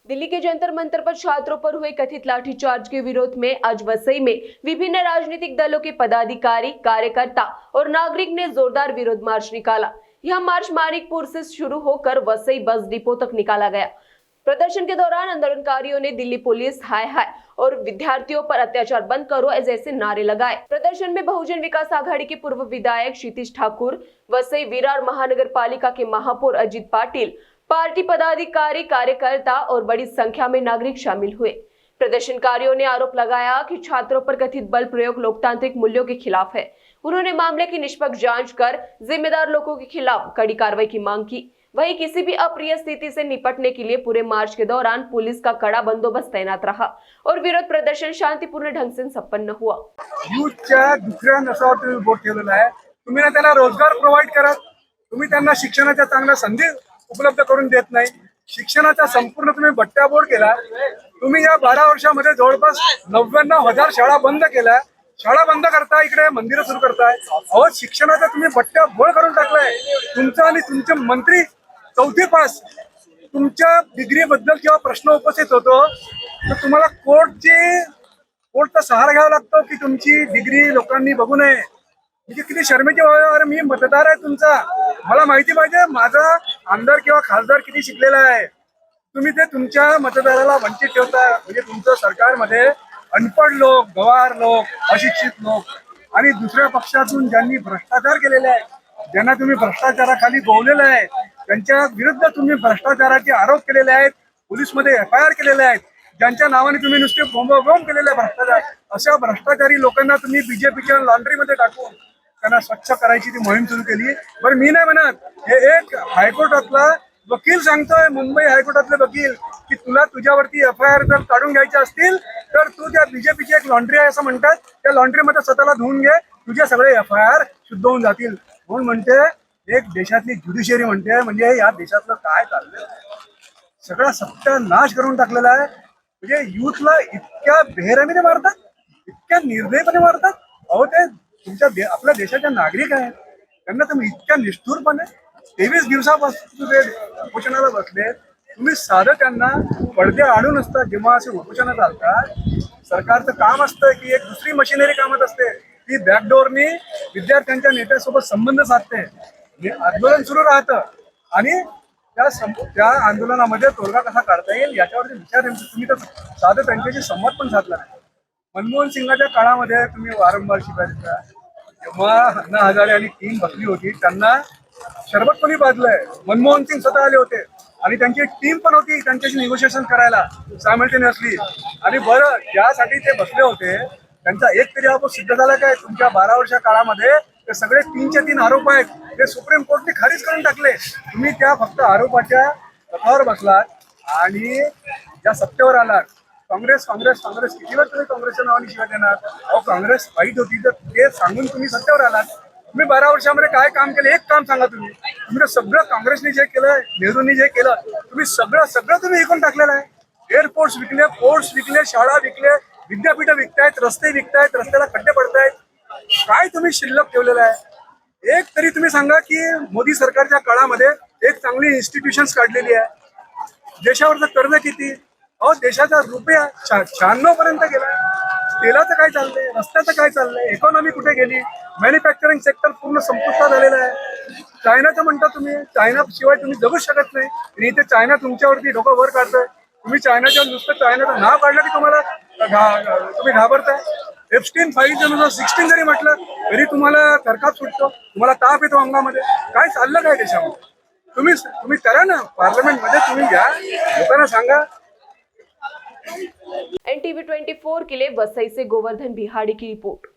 दिल्ली के जंतर मंतर पर छात्रों पर हुए कथित लाठीचार्ज के विरोध में आज वसई में विभिन्न राजनीतिक दलों के पदाधिकारी, कार्यकर्ता और नागरिक ने जोरदार विरोध मार्च निकाला। यह मार्च मानिकपुर से शुरू होकर वसई बस डिपो तक निकाला गया। प्रदर्शन के दौरान आंदोलनकारियों ने दिल्ली पुलिस हाय हाय और विद्यार्थियों पर अत्याचार बंद करो जैसे नारे लगाए। प्रदर्शन में बहुजन विकास आघाड़ी के पूर्व विधायक क्षितिज ठाकुर, वसई विरार महानगर पालिका के महापौर अजित पाटिल, पार्टी पदाधिकारी, कार्यकर्ता और बड़ी संख्या में नागरिक शामिल हुए। प्रदर्शनकारियों ने आरोप लगाया कि छात्रों पर कथित बल प्रयोग लोकतांत्रिक मूल्यों के खिलाफ है। उन्होंने मामले की निष्पक्ष जांच कर जिम्मेदार लोगों के खिलाफ कड़ी कार्रवाई की मांग की। वहीं किसी भी अप्रिय स्थिति से निपटने के लिए पूरे मार्च के दौरान पुलिस का कड़ा बंदोबस्त तैनात रहा और विरोध प्रदर्शन शांतिपूर्ण ढंग से संपन्न हुआ। युथच्या दुसऱ्या नसावर तुम्ही बोट ठेवलेला आहे। तुम्ही ना त्यांना रोजगार प्रोव्हाइड करत, तुम्ही त्यांना शिक्षणाच्या चांगल्या संधी उपलब्ध करून देत नाही। शिक्षणाचा संपूर्ण तुम्ही बट्ट्याबोळ केला। तुम्ही या 12 वर्षामध्ये जवळपास 99,000 शाळा बंद केल्या। शाळा बंद करता, इकडे मंदिरं सुरू करताय। अहो, शिक्षणाचा तुम्ही बट्ट्याबोळ करून टाकलाय। तुमचा आणि तुमचे मंत्री 4थी पास, तुमच्या डिग्री बद्दल जेव्हा प्रश्न उपस्थित होतो तर तुम्हाला कोर्टचा सहारा घ्यावा लागतो की तुमची डिग्री लोकांनी बघू नये। म्हणजे किती शर्मेची बाब आहे। मी मतदार आहे तुमचा, मला माहिती पाहिजे माझा आमदार किंवा खासदार किती शिकलेला आहे। तुम्ही ते तुमच्या मतदाराला वंचित ठेवता। म्हणजे तुमचं सरकारमध्ये अनपढ लोक, गवार लोक, अशिक्षित लोक आणि दुसऱ्या पक्षातून ज्यांनी भ्रष्टाचार केलेला आहे, ज्यांना तुम्ही भ्रष्टाचाराखाली गोवलेलं आहे, त्यांच्या विरुद्ध तुम्ही भ्रष्टाचाराचे आरोप केलेले आहेत, पोलीसमध्ये FIR केलेले आहेत, ज्यांच्या नावाने तुम्ही नुसते बोंबाबोंब केलेले भ्रष्टाचार, अशा भ्रष्टाचारी लोकांना तुम्ही बीजेपीच्या लॉन्ड्रीमध्ये टाकून त्यांना स्वच्छ करायची ती मोहीम सुरू केली। बरं, मी नाही म्हणत, हे एक हायकोर्टातला वकील सांगतोय, मुंबई हायकोर्टातले वकील, की तुला तुझ्यावरती FIR जर काढून घ्यायचे असतील तर तू त्या बीजेपीची एक लॉन्ड्री आहे असं म्हणतात, त्या लॉन्ड्रीमध्ये स्वतःला धुवून घे, तुझे सगळे FIR शुद्ध होऊन जातील। म्हणून म्हणते एक देशातली ज्युडिशियरी म्हणते, म्हणजे या देशातलं काय चाललंय, सगळा सत्यानाश करून टाकलेला आहे। म्हणजे युथला इतक्या बेरहमीने मारतात, इतक्या निर्दयपणे मारतात। अहो, ते तुमच्या आपल्या देशाच्या नागरिक आहेत, त्यांना तुम्ही इतक्या निष्ठुरपणे 23 दिवसापासून ते उपोषणाला बसले। तुम्ही साधं त्यांना पडदे आणून असतात जेव्हा असे उपोषणात चालतात। सरकारचं काम असतं की एक दुसरी मशिनरी कामात असते, ती बॅकडोरनी विद्यार्थ्यांच्या नेत्यासोबत संबंध साधते, आंदोलन सुरू राहतं आणि त्या आंदोलनामध्ये तोडगा कसा काढता येईल याच्यावरती विचार तुम्ही तर साधं त्यांच्याशी संवाद पण साधला नाही। मनमोहन सिंगाच्या काळामध्ये तुम्ही वारंवार शिकायचा, जेव्हा अन्ना हजारे आणि टीम बसली होती त्यांना शरबत कोणी पाजलंय, मनमोहन सिंग स्वतः आले होते आणि त्यांची टीम पण होती त्यांच्याशी निगोशिएशन करायला सायमल्टेनियसली। आणि बरं, ज्यासाठी ते बसले होते त्यांचा एक तरी आरोप सिद्ध झाला काय? तुमच्या 12 वर्षा काळामध्ये ते सगळे 3चे 3 आरोप आहेत ते सुप्रीम कोर्टने खारिज करून टाकले। तुम्ही त्या फक्त आरोपाच्या कथावर बसलात आणि ज्या सत्तेवर आलात, काँग्रेस किती वेळ तुम्ही काँग्रेसच्या नावाने शिवाय देणार? अहो, काँग्रेस वाईट होती तर ते सांगून तुम्ही सत्तेवर आलात। तुम्ही 12 वर्षामध्ये काय काम केलं? एक काम सांगा तुम्ही। तुम्ही सगळं काँग्रेसने जे केलं, नेहरूंनी जे केलं, तुम्ही सगळं तुम्ही विकून टाकलेलं आहे। एअरपोर्ट्स विकले, पोर्ट्स विकले, शाळा विकले, विद्यापीठं विकतायत, रस्ते विकतायत, रस्त्याला खड्डे पडतायत। काय तुम्ही शिल्लक ठेवलेलं आहे? एक तरी तुम्ही सांगा की मोदी सरकारच्या काळामध्ये एक चांगली इन्स्टिट्यूशन्स काढलेली आहे। देशावरचं कर्ज किती? अहो, देशाचा रुपया 96 पर्यंत गेला। तेलाचं काय चाललंय? रस्त्याचं काय चाललंय? इकॉनॉमी कुठे गेली? मॅन्युफॅक्चरिंग सेक्टर पूर्ण संपुष्टात झालेलं आहे। चायनाचं म्हणता तुम्ही, चायना शिवाय तुम्ही जगू शकत नाही आणि इथे चायना तुमच्यावरती डोकं वर काढतोय। तुम्ही चायनाच्या नुसतं चायनाचं नाव काढलं की तुम्हाला तुम्ही घाबरताय। एप्स्टीन फाईल जर 16 जरी म्हटलं तरी तुम्हाला थरकाप सुटतो, तुम्हाला ताप येतो अंगामध्ये। काय चाललं काय देशामध्ये? तुम्ही करा ना, पार्लमेंटमध्ये तुम्ही घ्या, लोकांना सांगा। NTV 24 के लिए वसई से गोवर्धन बिहाड़ी की रिपोर्ट।